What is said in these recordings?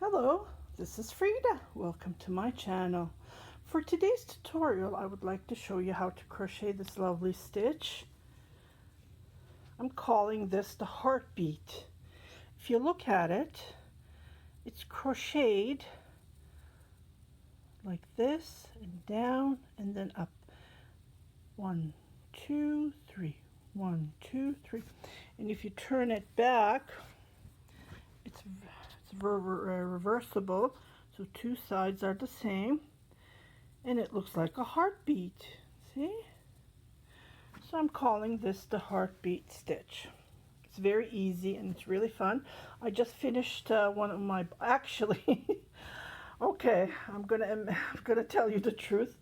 Hello, this is Frida. Welcome to my channel. For today's tutorial, I would like to show you how to crochet this lovely stitch. I'm calling this the heartbeat. If you look at it, it's crocheted like this and down and then up. 1, 2, 3. 1, 2, 3. And if you turn it back, it's reversible, so two sides are the same, and it looks like a heartbeat. See? So I'm calling this the heartbeat stitch. It's very easy and it's really fun. I just finished one of my, actually, okay, I'm gonna tell you the truth.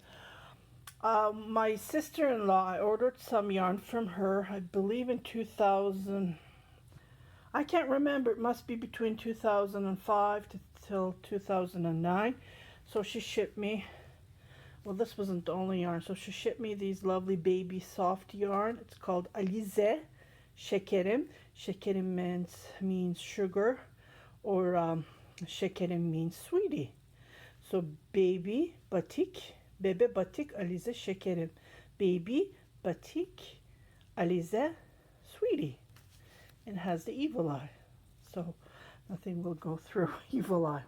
My sister-in-law, I ordered some yarn from her, I believe in 2000. I can't remember, it must be between 2005 till 2009. So she shipped me, well, this wasn't the only yarn, so she shipped me these lovely baby soft yarn. It's called Alize Sekerim. Sekerim means sugar, or Sekerim means sweetie. So baby batik, bebe batik Alize Sekerim. Baby batik Alize sweetie. It has the evil eye, so nothing will go through evil eye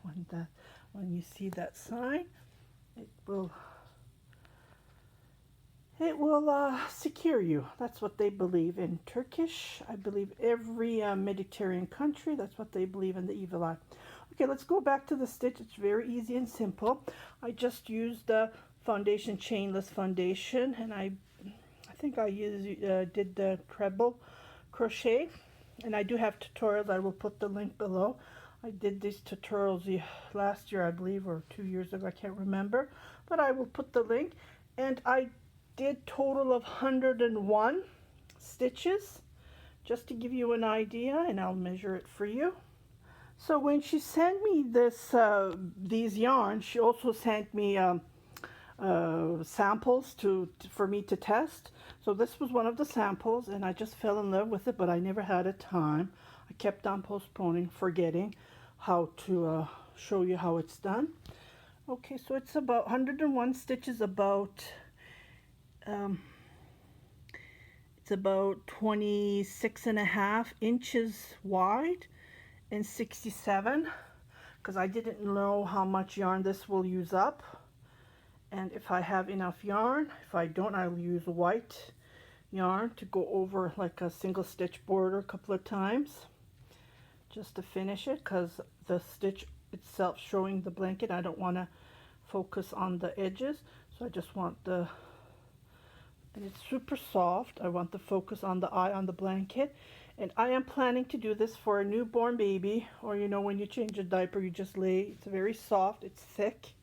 when you see that sign. It will secure you. That's what they believe in Turkish. I believe every Mediterranean country, that's what they believe in, the evil eye. Okay, let's go back to the stitch. It's very easy and simple. I just used the foundation, Chainless foundation, and I think I did the treble crochet. And I do have tutorials. I will put the link below. I did these tutorials last year, I believe, or 2 years ago. I can't remember. But I will put the link. And I did total of 101 stitches, just to give you an idea. And I'll measure it for you. So when she sent me these yarns, she also sent me samples for me to test. So this was one of the samples, and I just fell in love with it, but I never had a time. I kept on postponing, forgetting how to show you how it's done. Okay, so it's about 101 stitches, it's about 26.5 inches wide and 67, because I didn't know how much yarn this will use up. And if I have enough yarn, if I don't, I'll use white yarn to go over like a single stitch border a couple of times just to finish it, because the stitch itself showing the blanket, I don't want to focus on the edges, so I just want and it's super soft. I want the focus on the eye on the blanket. And I am planning to do this for a newborn baby, or when you change a diaper, you just lay. It's very soft, it's thick.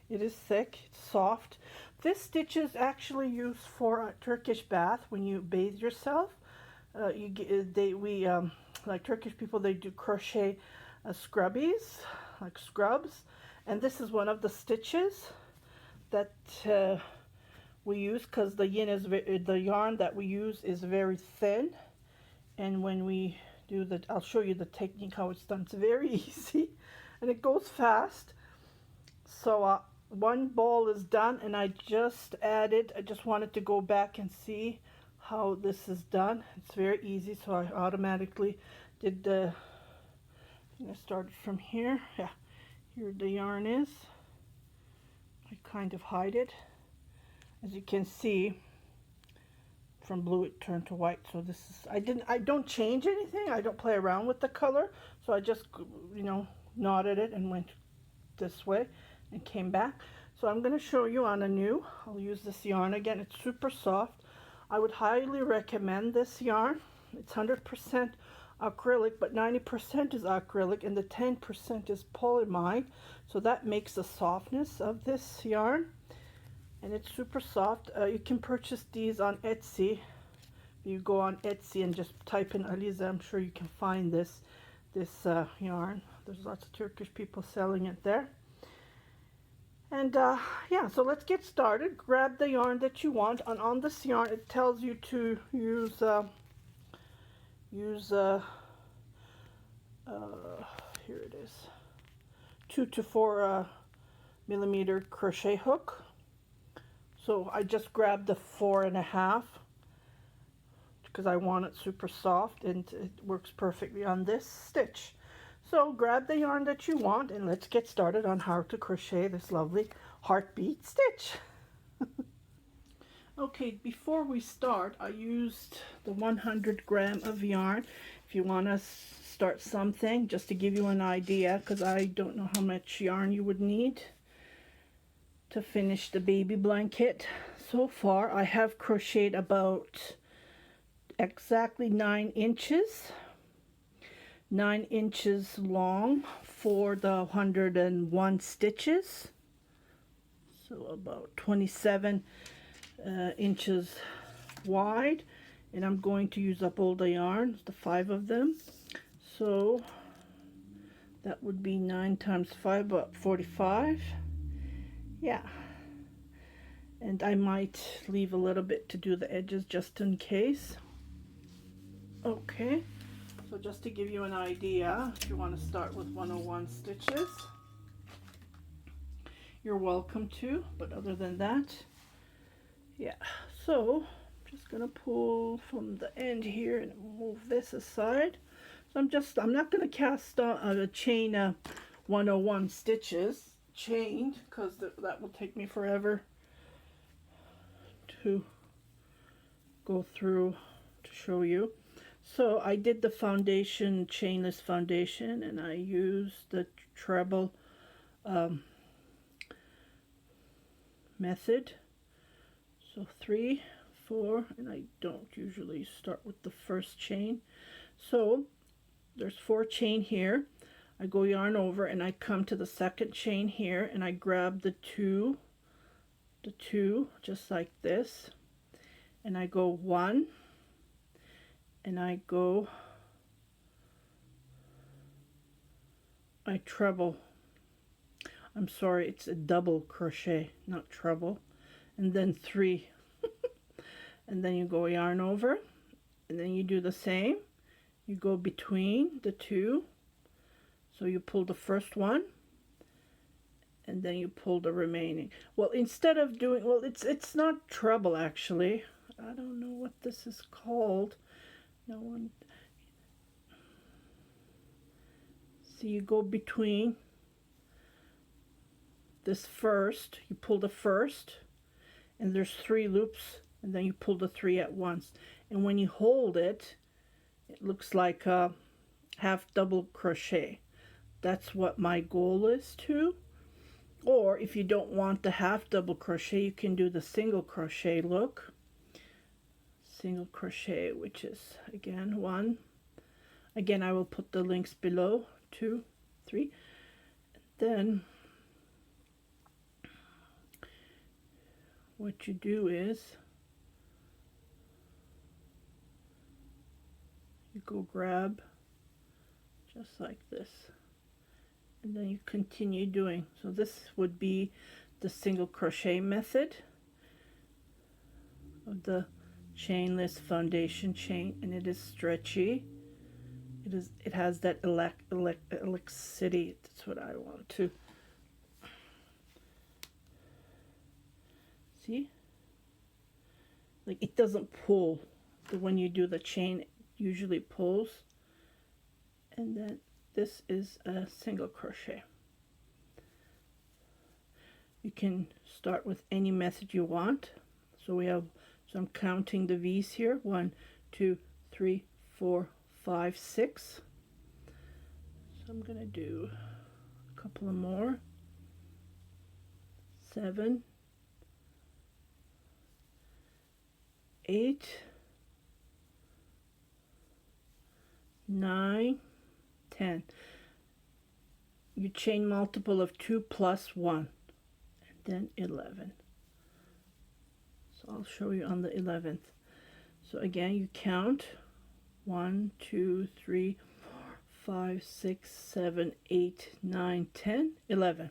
It is thick, it's soft. This stitch is actually used for a Turkish bath when you bathe yourself. Like Turkish people, they do crochet scrubbies, like scrubs. And this is one of the stitches that we use, because the yarn that we use is very thin. And when we do I'll show you the technique how it's done. It's very easy, and it goes fast. So one ball is done, and I just wanted to go back and see how this is done. It's very easy, so I automatically did I started from here. Yeah, here the yarn is. I kind of hide it. As you can see, from blue it turned to white. So this is, I don't change anything. I don't play around with the color. So I just, knotted it and went this way and came back. So I'm going to show you on a new. I'll use this yarn again. It's super soft. I would highly recommend this yarn. It's 100% acrylic, but 90% is acrylic, and the 10% is polyamide. So that makes the softness of this yarn, and it's super soft. You can purchase these on Etsy. You go on Etsy and just type in Alize. I'm sure you can find this yarn. There's lots of Turkish people selling it there. And yeah, so let's get started. Grab the yarn that you want, and on this yarn it tells you to use here it is, 2 to 4 millimeter crochet hook. So I just grabbed the 4.5 because I want it super soft, and it works perfectly on this stitch. So grab the yarn that you want and let's get started on how to crochet this lovely heartbeat stitch. Okay, before we start, I used the 100 gram of yarn. If you want to start something, just to give you an idea, because I don't know how much yarn you would need to finish the baby blanket. So far, I have crocheted about exactly 9 inches. 9 inches long for the 101 stitches. So about 27 inches wide, and I'm going to use up all the yarn, the 5 of them. So that would be 9 times 5, about 45. Yeah, and I might leave a little bit to do the edges just in case. Okay, so just to give you an idea, if you want to start with 101 stitches, you're welcome to, but other than that, yeah. So I'm just gonna pull from the end here and move this aside. So I'm not gonna cast a chain 101 stitches chained, because that will take me forever to go through to show you. So I did the foundation, chainless foundation, and I used the treble method. So 3, 4, and I don't usually start with the first chain. So there's 4 chain here. I go yarn over and I come to the second chain here and I grab the two just like this, and I go 1 and I treble. I'm sorry, it's a double crochet, not treble. And then 3. And then you go yarn over, and then you do the same. You go between the 2. So you pull the first one, and then you pull the remaining. Well, instead of doing, well, it's not treble actually. I don't know what this is called. No one. So you go between this first, you pull the first, and there's 3 loops, and then you pull the 3 at once. And when you hold it, it looks like a half double crochet. That's what my goal is to. Or if you don't want the half double crochet, you can do the single crochet look. Single crochet, which is again 1. Again, I will put the links below. 2, 3. Then what you do is you go grab just like this, and then you continue doing. So this would be the single crochet method of the chainless foundation chain, and it is stretchy. It has that elasticity. That's what I want to see. Like, it doesn't pull. When you do the chain, it usually pulls. And then this is a single crochet. You can start with any method you want. So I'm counting the V's here. 1, 2, 3, 4, 5, 6. So I'm gonna do a couple of more. 7, 8, 9, 10. You chain multiple of 2 plus 1, and then 11. So I'll show you on the 11th. So again, you count 1, 2, 3, 4, 5, 6, 7, 8, 9, 10, 11.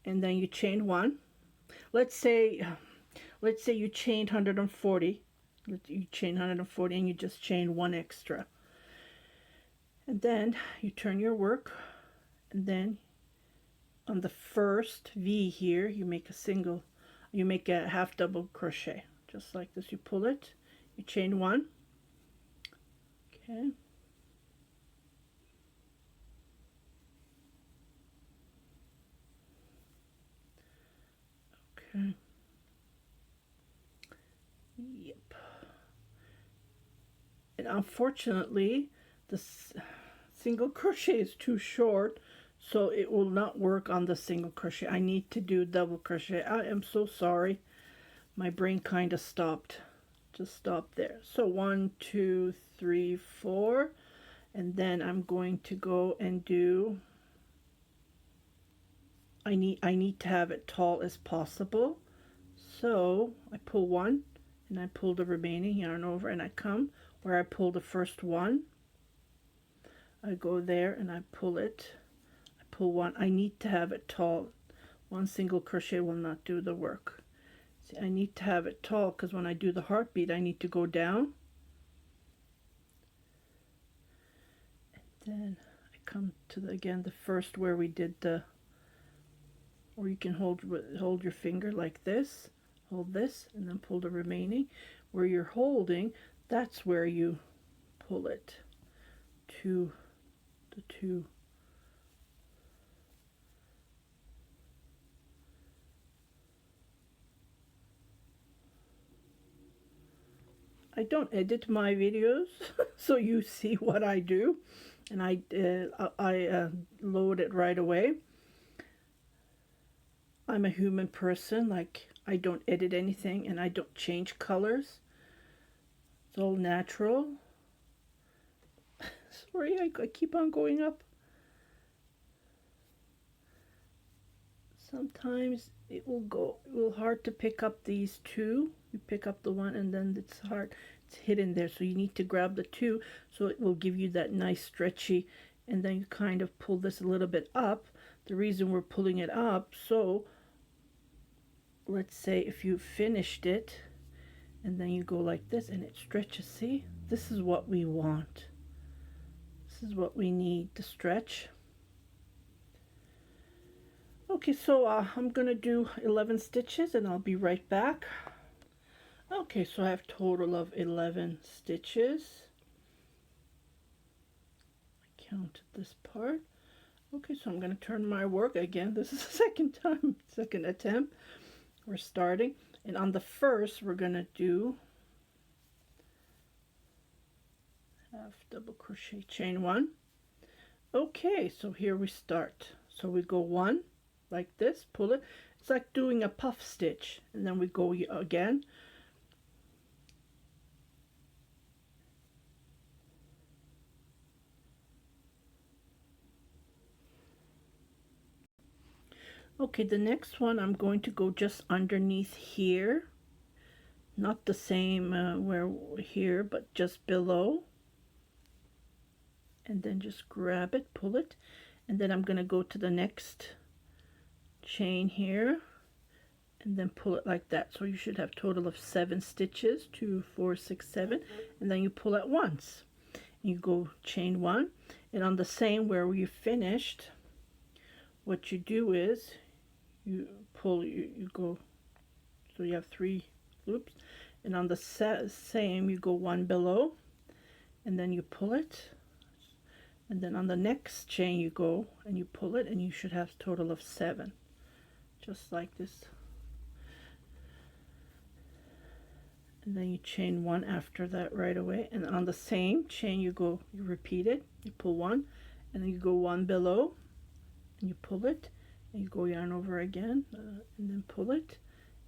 And then you chain 1. Let's say you chained 140. You chain 140 and you just chain 1 extra. And then you turn your work, and then on the first V here, you make a single, you make a half double crochet, just like this. You pull it, you chain one, okay, okay, yep. And unfortunately, this single crochet is too short, so it will not work on the single crochet. I need to do double crochet. I am so sorry. My brain kind of stopped. Just stop there. So 1, 2, 3, 4, and then I'm going to go and do, I need to have it tall as possible. So I pull one and I pull the remaining yarn over, and I come where I pull the first one. I go there and I pull it. I pull one. I need to have it tall. One single crochet will not do the work. See, I need to have it tall because when I do the heartbeat, I need to go down. And then I come to the, again, the first where we did the, or you can hold your finger like this, hold this, and then pull the remaining. Where you're holding, that's where you pull it to the two. I don't edit my videos, so you see what I do, and I load it right away. I'm a human person, like I don't edit anything and I don't change colors. It's all natural. Sorry, I keep on going up. Sometimes it will hard to pick up these two. You pick up the one and then it's hard. It's hidden there, so you need to grab the two so it will give you that nice stretchy, and then you kind of pull this a little bit up. The reason we're pulling it up, so let's say if you finished it and then you go like this and it stretches, see? This is what we want. This is what we need to stretch. Okay, so I'm gonna do 11 stitches and I'll be right back. Okay, so I have total of 11 stitches. I counted this part. Okay, so I'm gonna turn my work again. This is the second time, second attempt. We're starting, and on the first we're gonna do half double crochet, chain one. Okay, so here we start. So we go one like this, pull it. It's like doing a puff stitch, and then we go again. Okay, the next one I'm going to go just underneath here, not the same where here, but just below, and then just grab it, pull it, and then I'm going to go to the next chain here and then pull it like that. So you should have total of 7 stitches, 2, 4, 6, 7, and then you pull at once. You go chain one, and on the same where you finished, what you do is you pull, you go, so you have 3 loops, and on the same you go one below, and then you pull it, and then on the next chain you go and you pull it, and you should have a total of 7, just like this. And then you chain one after that right away, and on the same chain you go, you repeat it, you pull one, and then you go one below and you pull it, and you go yarn over again, and then pull it,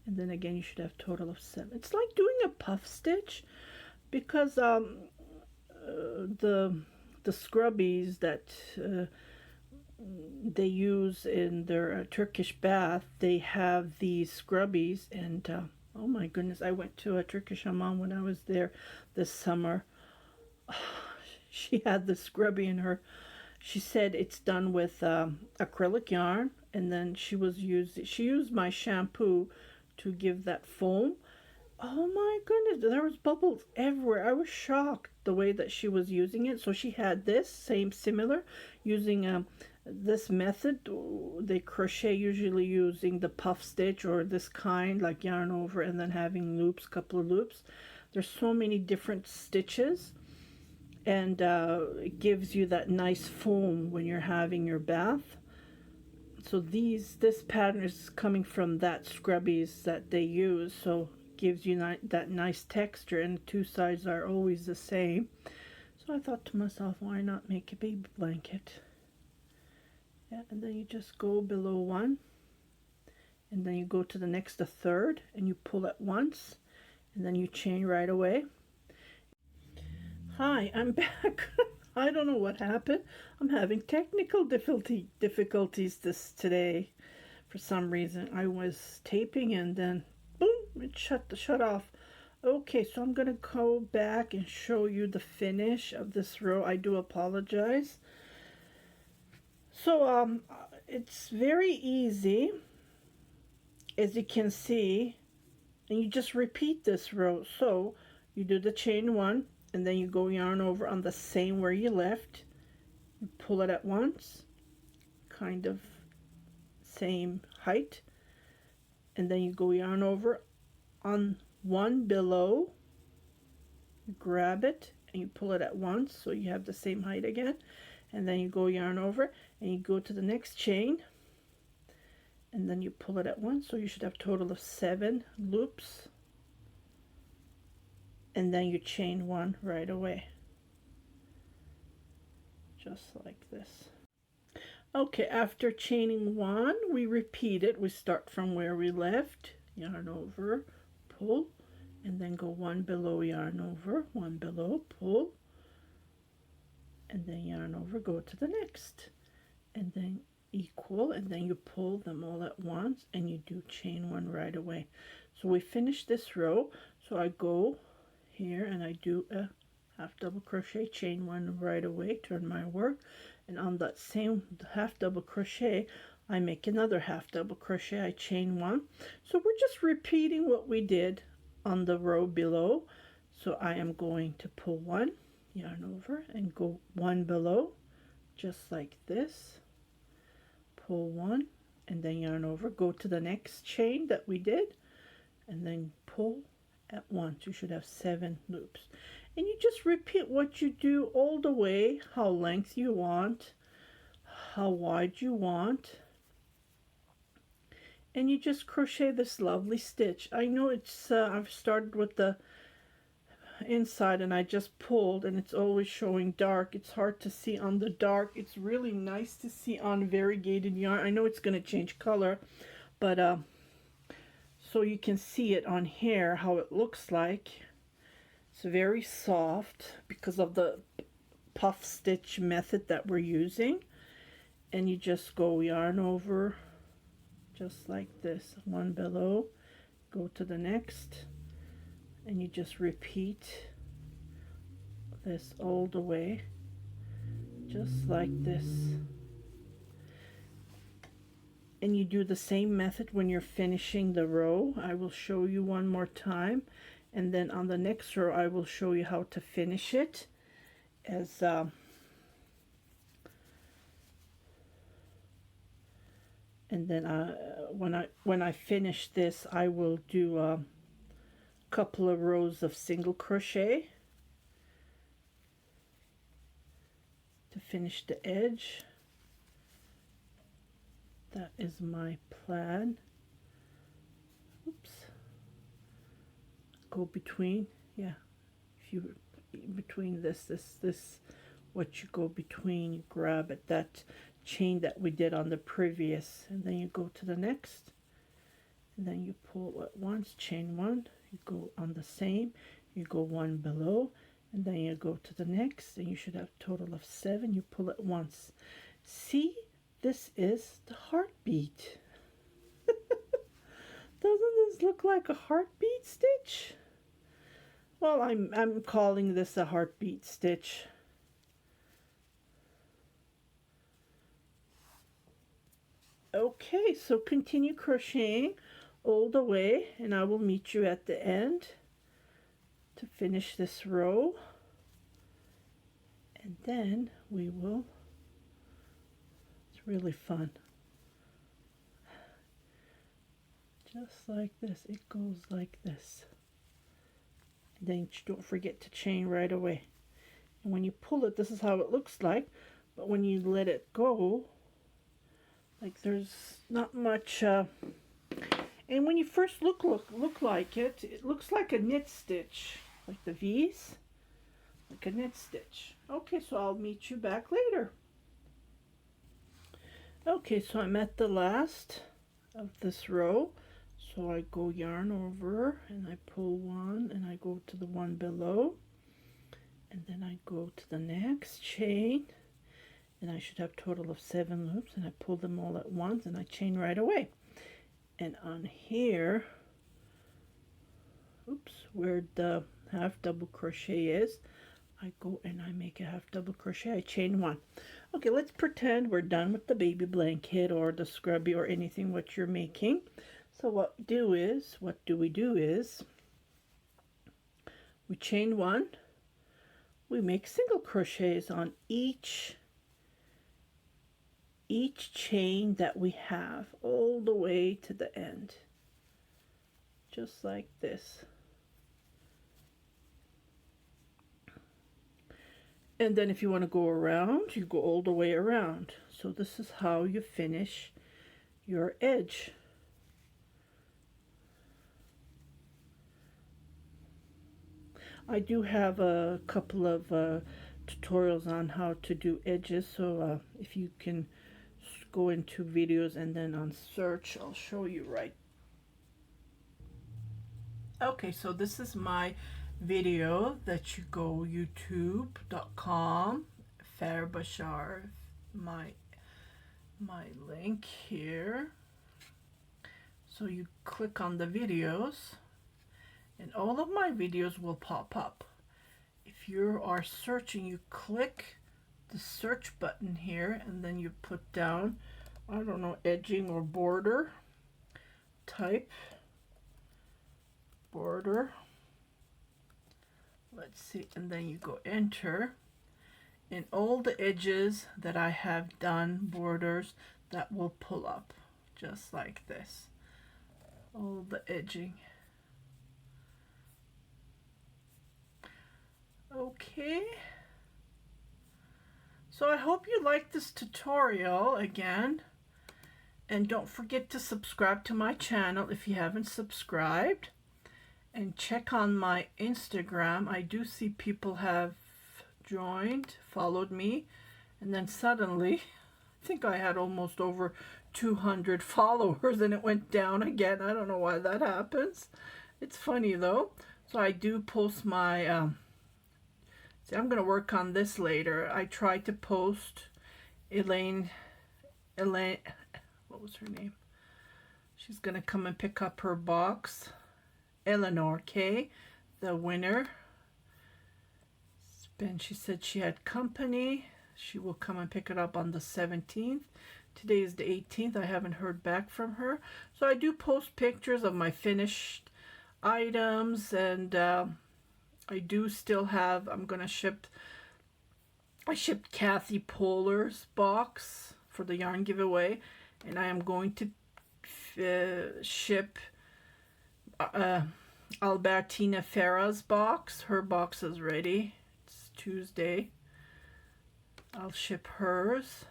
and then again you should have a total of 7. It's like doing a puff stitch, because the scrubbies that they use in their Turkish bath, they have these scrubbies, and oh my goodness, I went to a Turkish hammam when I was there this summer. She had the scrubby in her. She said it's done with acrylic yarn, and then she used my shampoo to give that foam. Oh my goodness, there was bubbles everywhere. I was shocked the way that she was using it. So she had this similar, using This method, they crochet usually using the puff stitch or this kind, like yarn over and then having loops, couple of loops. There's so many different stitches, and it gives you that nice foam when you're having your bath. So this pattern is coming from that scrubbies that they use, so it gives you that nice texture, and the two sides are always the same. So I thought to myself, why not make a baby blanket? Yeah, and then you just go below one, and then you go to the next, a third, and you pull at once, and then you chain right away. Hi, I'm back. I don't know what happened. I'm having technical difficulties today. For some reason, I was taping and then boom, it shut off. Okay, so I'm gonna go back and show you the finish of this row. I do apologize. So it's very easy, as you can see, and you just repeat this row. So you do the chain one, and then you go yarn over on the same where you left. You pull it at once, kind of same height, and then you go yarn over on one below. You grab it and you pull it at once, so you have the same height again, and then you go yarn over and you go to the next chain, and then you pull it at once, so you should have a total of 7 loops, and then you chain one right away, just like this. Okay, after chaining one, we repeat it. We start from where we left, yarn over, pull, and then go one below, yarn over, one below, pull, and then yarn over, go to the next, and then equal, and then you pull them all at once, and you do chain one right away. So we finish this row. So I go here and I do a half double crochet, chain one right away, turn my work, and on that same half double crochet I make another half double crochet, I chain one. So we're just repeating what we did on the row below. So I am going to pull one, yarn over, and go one below, just like this, pull one, and then yarn over, go to the next chain that we did, and then pull at once. You should have 7 loops, and you just repeat what you do all the way, how length you want, how wide you want, and you just crochet this lovely stitch. I know it's I've started with the inside and I just pulled, and it's always showing dark. It's hard to see on the dark. It's really nice to see on variegated yarn. I know it's going to change color, but so you can see it on here how it looks like. It's very soft because of the puff stitch method that we're using, and you just go yarn over just like this, one below, go to the next, and you just repeat this all the way, just like this. And you do the same method when you're finishing the row. I will show you one more time, and then on the next row I will show you how to finish it. As and then when I finish this, I will do a couple of rows of single crochet to finish the edge. That is my plan. Oops. Go between, yeah. If you between this, what you go between, you grab at that chain that we did on the previous, and then you go to the next, and then you pull at once, chain one, you go on the same, you go one below, and then you go to the next, and you should have a total of 7. You pull at once. See, this is the heartbeat. Doesn't this look like a heartbeat stitch? Well, I'm calling this a heartbeat stitch. Okay, so continue crocheting all the way, and I will meet you at the end to finish this row, and then we will really fun. Just like this. It goes like this. And then don't forget to chain right away. And when you pull it, this is how it looks like. But when you let it go, like there's not much. And when you first look like it looks like a knit stitch, like the V's, like a knit stitch. Okay, so I'll meet you back later. Okay, so I'm at the last of this row. So I go yarn over and I pull one and I go to the one below. And then I go to the next chain. And I should have a total of 7 loops. And I pull them all at once and I chain right away. And on here, oops, where the half double crochet is, I go and I make a half double crochet. I chain 1. Okay, let's pretend we're done with the baby blanket or the scrubby or anything what you're making. So what we do is we chain 1. We make single crochets on each chain that we have all the way to the end, just like this. And then if you want to go around, you go all the way around. So this is how you finish your edge. I do have a couple of tutorials on how to do edges, so if you can go into videos and then on search, I'll show you right. Okay, so this is my video that you go youtube.com Fairbashar, my link here. So you click on the videos and all of my videos will pop up. If you are searching, you click the search button here and then you put down, I don't know, edging or border, type border, let's see, and then you go enter, and all the edges that I have done, borders, that will pull up just like this, all the edging. Okay, so I hope you like this tutorial again, and don't forget to subscribe to my channel if you haven't subscribed, and check on my Instagram. I do see people have joined, followed me, and then suddenly I think I had almost over 200 followers and it went down again. I don't know why that happens. It's funny though. So I do post my see, I'm going to work on this later. I tried to post Elaine, what was her name? She's going to come and pick up her box. Eleanor K, the winner. And she said she had company. She will come and pick it up on the 17th. Today is the 18th. I haven't heard back from her. So I do post pictures of my finished items, and I do still have, I'm going to ship, I shipped Kathy Polar's box for the yarn giveaway, and I am going to ship Albertina Farah's box. Her box is ready. It's Tuesday. I'll ship hers.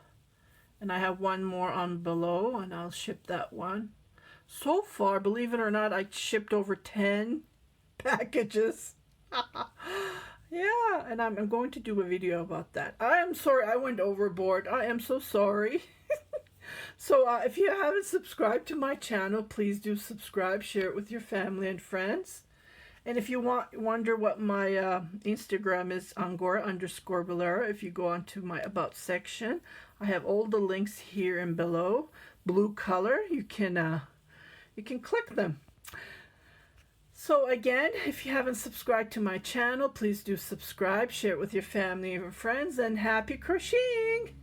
And I have one more on below, and I'll ship that one. So far, believe it or not, I shipped over 10 packages. Yeah, and I'm going to do a video about that. I am sorry I went overboard. I am so sorry. So if you haven't subscribed to my channel, please do subscribe, share it with your family and friends. And if you wonder what my Instagram is, Angora_Valera. If you go onto my About section, I have all the links here and below. Blue color, you can click them. So again, if you haven't subscribed to my channel, please do subscribe, share it with your family and friends, and happy crocheting!